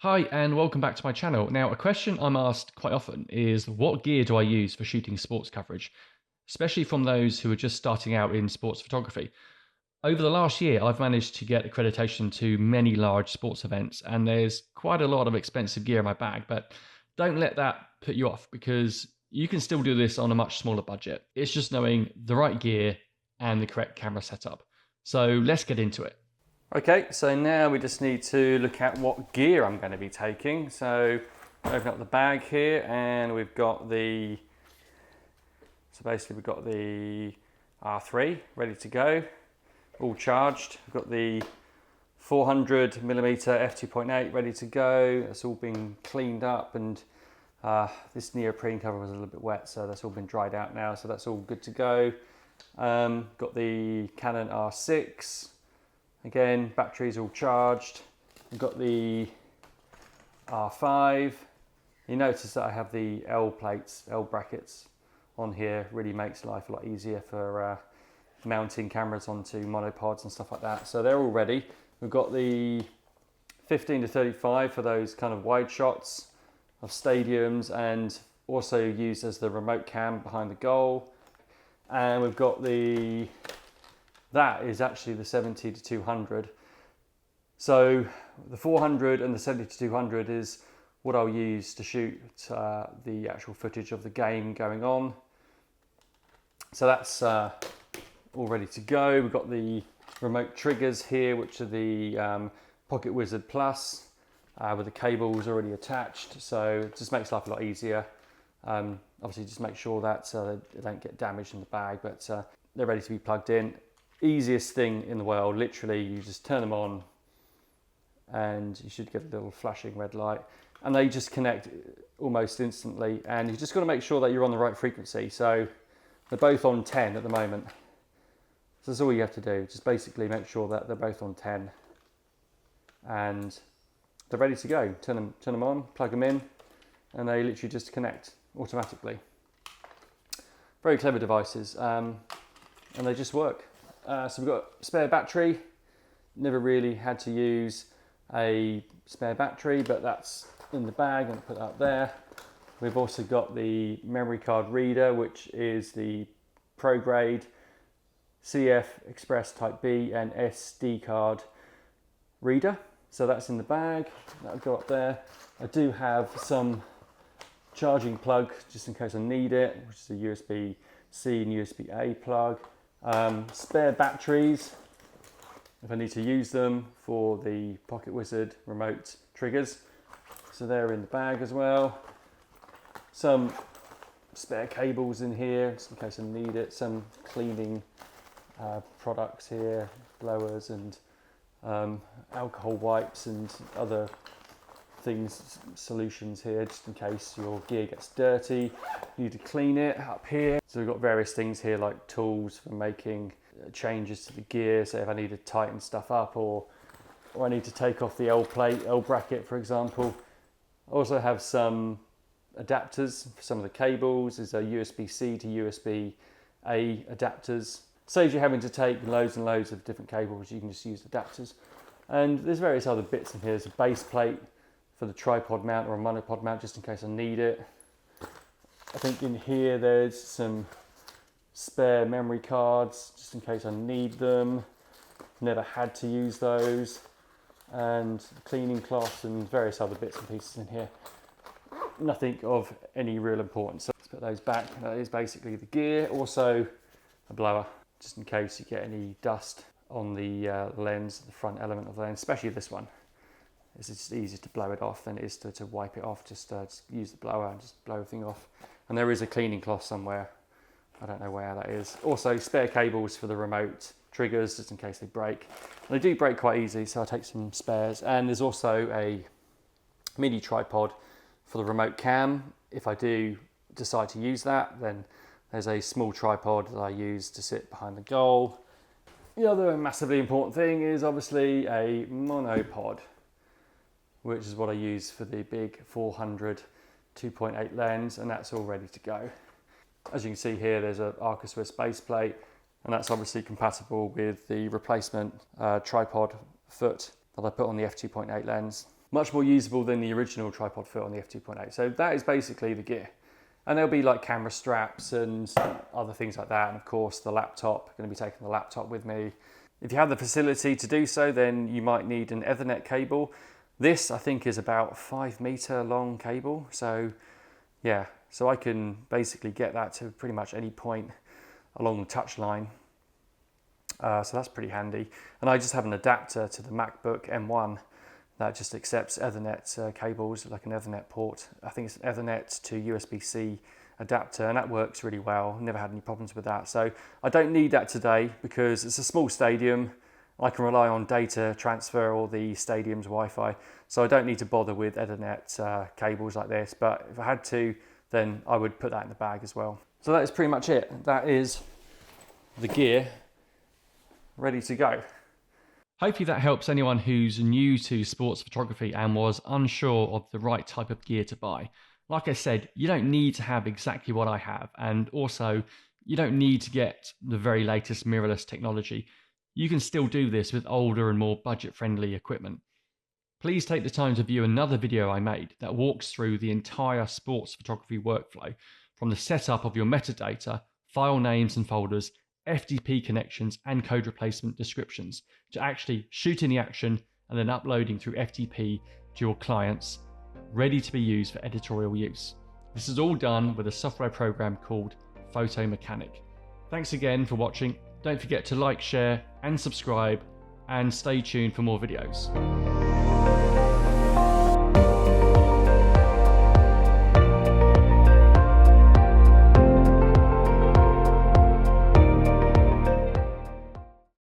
Hi and welcome back to my channel. Now, a question I'm asked quite often is what gear do I use for shooting sports coverage, especially from those who are just starting out in sports photography. Over the last year, I've managed to get accreditation to many large sports events, and there's quite a lot of expensive gear in my bag, but don't let that put you off because you can still do this on a much smaller budget. It's just knowing the right gear and the correct camera setup. So let's get into it. Okay, so now we just need to look at what gear I'm going to be taking. So open up the bag here and we've got the R3 ready to go, all charged. We've got the 400mm f2.8 ready to go. It's all been cleaned up, and this neoprene cover was a little bit wet, so that's all been dried out now, so that's all good to go. Got the Canon R6. Again, battery's all charged. I've got the R5. You notice that I have the L brackets on here. Really makes life a lot easier for mounting cameras onto monopods and stuff like that. So they're all ready. We've got the 15 to 35 for those kind of wide shots of stadiums, and also used as the remote cam behind the goal. And we've got that is actually the 70 to 200. So the 400 and the 70 to 200 is what I'll use to shoot the actual footage of the game going on. So that's all ready to go. We've got the remote triggers here, which are the Pocket Wizard Plus with the cables already attached. So it just makes life a lot easier. Obviously just make sure that they don't get damaged in the bag, but they're ready to be plugged in. Easiest thing in the world, literally you just turn them on and you should get a little flashing red light, and they just connect almost instantly, and you just got to make sure that you're on the right frequency. So they're both on 10 at the moment, so that's all you have to do, just basically make sure that they're both on 10 and they're ready to go. Turn them on, plug them in, and they literally just connect automatically. Very clever devices, and they just work. So we've got a spare battery. Never really had to use a spare battery, but that's in the bag and put that there. We've also got the memory card reader, which is the Pro grade CF Express Type B and SD card reader. So that's in the bag. That'll go up there. I do have some charging plug just in case I need it, which is a USB-C and USB-A plug. Spare batteries if I need to use them for the Pocket Wizard remote triggers, so they're in the bag as well. Some spare cables in here just in case I need it. Some cleaning products here, blowers and alcohol wipes and other things, solutions here, just in case your gear gets dirty, you need to clean it up here. So we've got various things here like tools for making changes to the gear. So if I need to tighten stuff up, or I need to take off the L bracket, for example. I also have some adapters for some of the cables. There's a USB-C to USB-A adapters. Saves you having to take loads and loads of different cables, you can just use adapters. And there's various other bits in here. There's a base plate for the tripod mount or a monopod mount, just in case I need it. I think in here there's some spare memory cards, just in case I need them. Never had to use those. And cleaning cloths and various other bits and pieces in here. Nothing of any real importance. So let's put those back. That is basically the gear. Also a blower, just in case you get any dust on the lens, the front element of the lens, especially this one. It's just easier to blow it off than it is to wipe it off. Just use the blower and just blow everything off. And there is a cleaning cloth somewhere. I don't know where that is. Also spare cables for the remote triggers, just in case they break. And they do break quite easily, so I take some spares. And there's also a mini tripod for the remote cam. If I do decide to use that, then there's a small tripod that I use to sit behind the goal. The other massively important thing is obviously a monopod, which is what I use for the big 400 2.8 lens, and that's all ready to go. As you can see here, there's an Arca Swiss base plate, and that's obviously compatible with the replacement tripod foot that I put on the f2.8 lens. Much more usable than the original tripod foot on the f2.8. So that is basically the gear. And there'll be like camera straps and other things like that. And of course the laptop, I'm going to be taking the laptop with me. If you have the facility to do so, then you might need an Ethernet cable. This I think is about 5 meter long cable. So yeah, so I can basically get that to pretty much any point along the touch line. So that's pretty handy. And I just have an adapter to the MacBook M1 that just accepts Ethernet cables, like an Ethernet port. I think it's an Ethernet to USB-C adapter, and that works really well. Never had any problems with that. So I don't need that today because it's a small stadium. I can rely on data transfer or the stadium's Wi-Fi. So I don't need to bother with Ethernet cables like this. But if I had to, then I would put that in the bag as well. So that is pretty much it. That is the gear ready to go. Hopefully that helps anyone who's new to sports photography and was unsure of the right type of gear to buy. Like I said, you don't need to have exactly what I have, and also you don't need to get the very latest mirrorless technology. You can still do this with older and more budget-friendly equipment. Please take the time to view another video I made that walks through the entire sports photography workflow, from the setup of your metadata, file names and folders, FTP connections and code replacement descriptions, to actually shooting the action and then uploading through FTP to your clients, ready to be used for editorial use. This is all done with a software program called PhotoMechanic. Thanks again for watching. Don't forget to like, share and subscribe, and stay tuned for more videos.